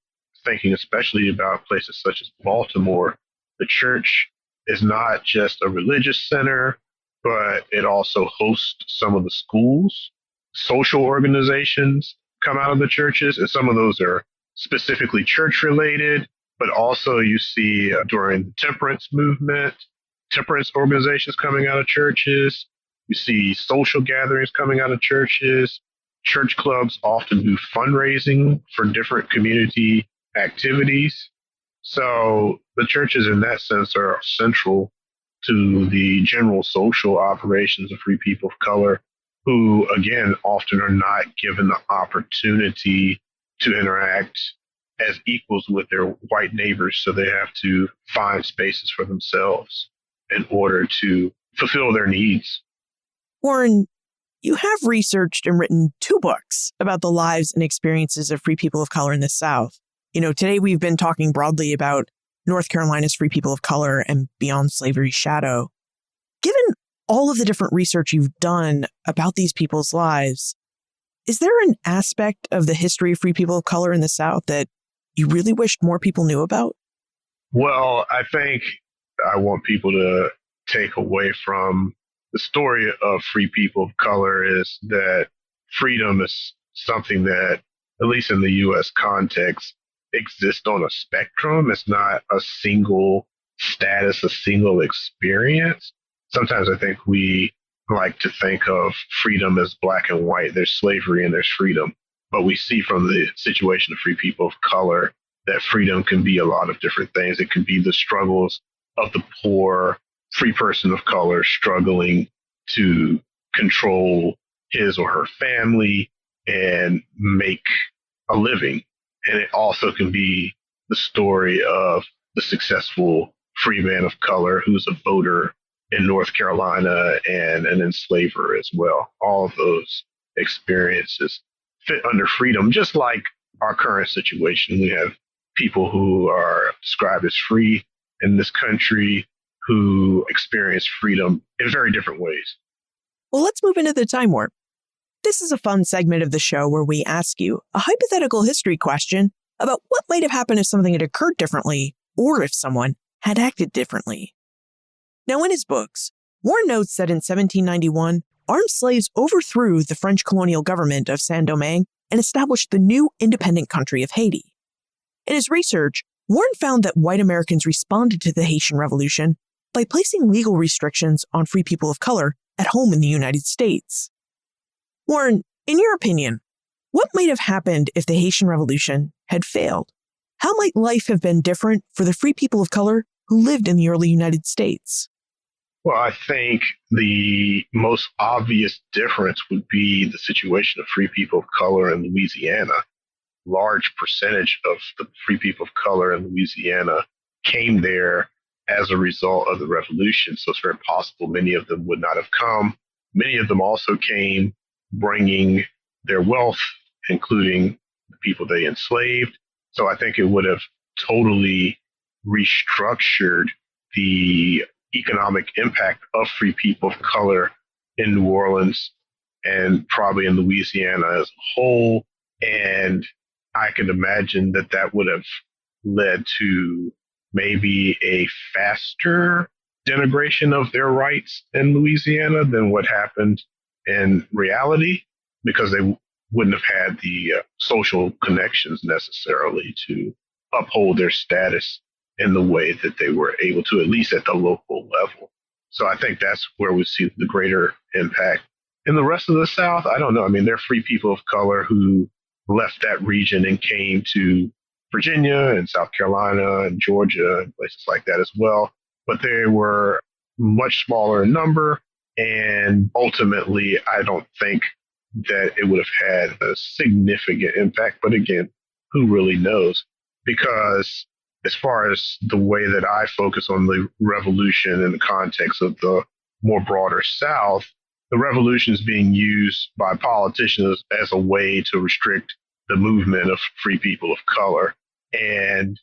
thinking especially about places such as Baltimore. The church is not just a religious center, but it also hosts some of the schools. Social organizations come out of the churches, and some of those are specifically church related, but also you see during the temperance movement, temperance organizations coming out of churches. You see social gatherings coming out of churches. Church clubs often do fundraising for different community activities. So the churches in that sense are central to the general social operations of free people of color who, again, often are not given the opportunity to interact as equals with their white neighbors. So they have to find spaces for themselves in order to fulfill their needs. Warren, you have researched and written 2 books about the lives and experiences of free people of color in the South. Today we've been talking broadly about North Carolina's free people of color and Beyond Slavery's Shadow. Given all of the different research you've done about these people's lives, is there an aspect of the history of free people of color in the South that you really wished more people knew about? Well, I think I want people to take away from the story of free people of color is that freedom is something that, at least in the U.S. context, exists on a spectrum. It's not a single status, a single experience. Sometimes I think we like to think of freedom as black and white. There's slavery and there's freedom. But we see from the situation of free people of color that freedom can be a lot of different things. It can be the struggles of the poor free person of color struggling to control his or her family and make a living. And it also can be the story of the successful free man of color who's a voter in North Carolina and an enslaver as well. All of those experiences fit under freedom, just like our current situation. We have people who are described as free in this country who experience freedom in very different ways. Well, let's move into the time warp. This is a fun segment of the show where we ask you a hypothetical history question about what might have happened if something had occurred differently or if someone had acted differently. Now, in his books, Warren notes that in 1791, armed slaves overthrew the French colonial government of Saint-Domingue and established the new independent country of Haiti. In his research, Warren found that white Americans responded to the Haitian Revolution by placing legal restrictions on free people of color at home in the United States. Warren, in your opinion, what might have happened if the Haitian Revolution had failed? How might life have been different for the free people of color who lived in the early United States? Well, I think the most obvious difference would be the situation of free people of color in Louisiana. Large percentage of the free people of color in Louisiana came there as a result of the revolution. So it's very possible many of them would not have come. Many of them also came bringing their wealth, including the people they enslaved. So I think it would have totally restructured the economic impact of free people of color in New Orleans and probably in Louisiana as a whole. And I can imagine that that would have led to maybe a faster denigration of their rights in Louisiana than what happened in reality, because they wouldn't have had the social connections necessarily to uphold their status in the way that they were able to, at least at the local level. So I think that's where we see the greater impact. In the rest of the South, I don't know. I mean, there are free people of color who left that region and came to Virginia and South Carolina and Georgia and places like that as well. But they were much smaller in number. And ultimately, I don't think that it would have had a significant impact. But again, who really knows? Because as far as the way that I focus on the revolution in the context of the more broader South, the revolution is being used by politicians as a way to restrict the movement of free people of color. And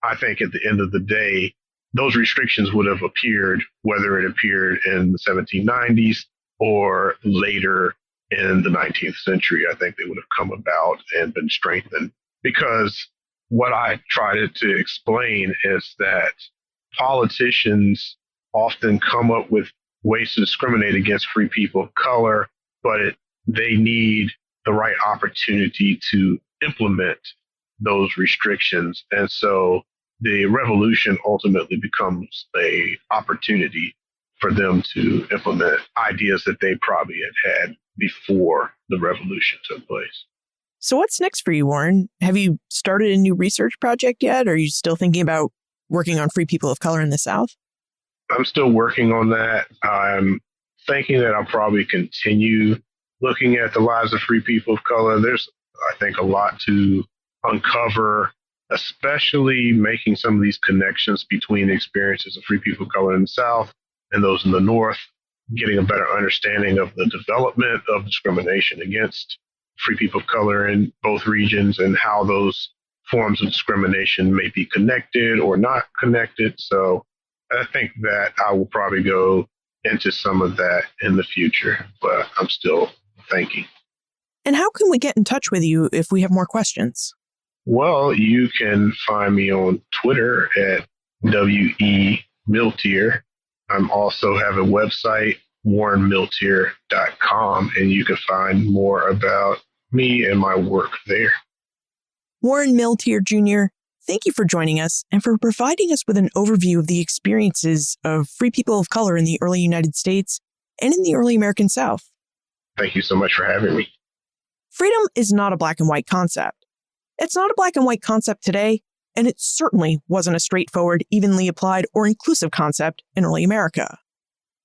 I think at the end of the day, those restrictions would have appeared, whether it appeared in the 1790s or later in the 19th century. I think they would have come about and been strengthened, because what I try to explain is that politicians often come up with ways to discriminate against free people of color, but they need the right opportunity to implement those restrictions. And so the revolution ultimately becomes a opportunity for them to implement ideas that they probably had before the revolution took place. So what's next for you, Warren? Have you started a new research project yet? Or are you still thinking about working on free people of color in the South? I'm still working on that. I'm thinking that I'll probably continue looking at the lives of free people of color. There's, I think, a lot to uncover, especially making some of these connections between the experiences of free people of color in the South and those in the North, getting a better understanding of the development of discrimination against free people of color in both regions and how those forms of discrimination may be connected or not connected. So I think that I will probably go into some of that in the future, but I'm still thinking. And how can we get in touch with you if we have more questions? Well, you can find me on Twitter at WE Milteer. I also have a website, warrenmilteer.com, and you can find more about me and my work there. Warren Milteer Jr., thank you for joining us and for providing us with an overview of the experiences of free people of color in the early United States and in the early American South. Thank you so much for having me. Freedom is not a black and white concept. It's not a black and white concept today, and it certainly wasn't a straightforward, evenly applied, or inclusive concept in early America.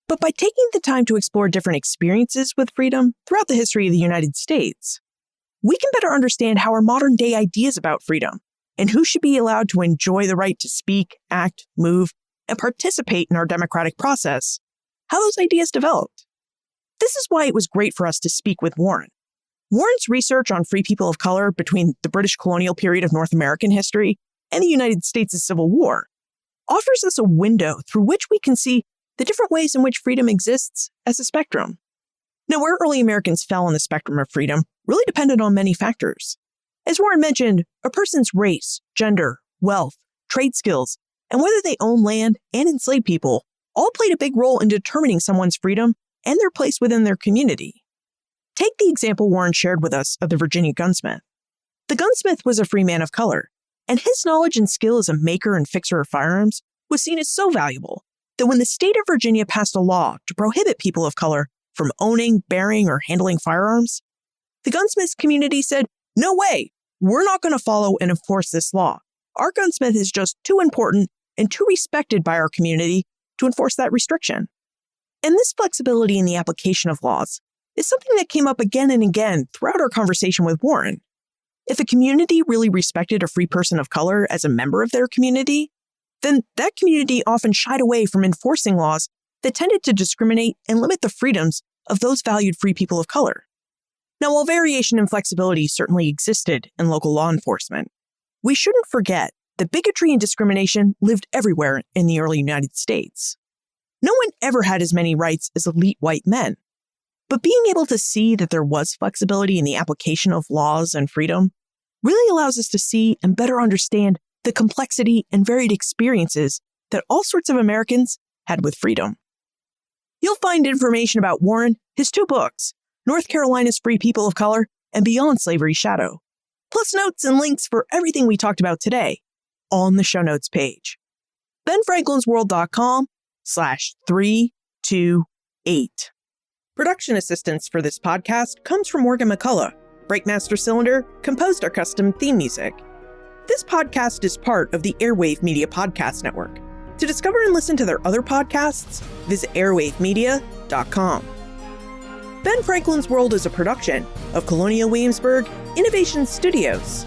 But by taking the time to explore different experiences with freedom throughout the history of the United States, we can better understand how our modern-day ideas about freedom and who should be allowed to enjoy the right to speak, act, move, and participate in our democratic process, how those ideas developed. This is why it was great for us to speak with Warren. Warren's research on free people of color between the British colonial period of North American history and the United States' Civil War offers us a window through which we can see the different ways in which freedom exists as a spectrum. Now, where early Americans fell on the spectrum of freedom really depended on many factors. As Warren mentioned, a person's race, gender, wealth, trade skills, and whether they own land and enslave people all played a big role in determining someone's freedom and their place within their community. Take the example Warren shared with us of the Virginia gunsmith. The gunsmith was a free man of color, and his knowledge and skill as a maker and fixer of firearms was seen as so valuable that when the state of Virginia passed a law to prohibit people of color from owning, bearing, or handling firearms, the gunsmith's community said, "No way, we're not going to follow and enforce this law. Our gunsmith is just too important and too respected by our community to enforce that restriction." And this flexibility in the application of laws is something that came up again and again throughout our conversation with Warren. If a community really respected a free person of color as a member of their community, then that community often shied away from enforcing laws that tended to discriminate and limit the freedoms of those valued free people of color. Now, while variation and flexibility certainly existed in local law enforcement, we shouldn't forget that bigotry and discrimination lived everywhere in the early United States. No one ever had as many rights as elite white men. But being able to see that there was flexibility in the application of laws and freedom really allows us to see and better understand the complexity and varied experiences that all sorts of Americans had with freedom. You'll find information about Warren, his 2 books, North Carolina's Free People of Color and Beyond Slavery's Shadow, plus notes and links for everything we talked about today, all in the show notes page. BenFranklin'sWorld.com/328. Production assistance for this podcast comes from Morgan McCullough. Breakmaster Cylinder composed our custom theme music. This podcast is part of the Airwave Media Podcast Network. To discover and listen to their other podcasts, visit airwavemedia.com. Ben Franklin's World is a production of Colonial Williamsburg Innovation Studios.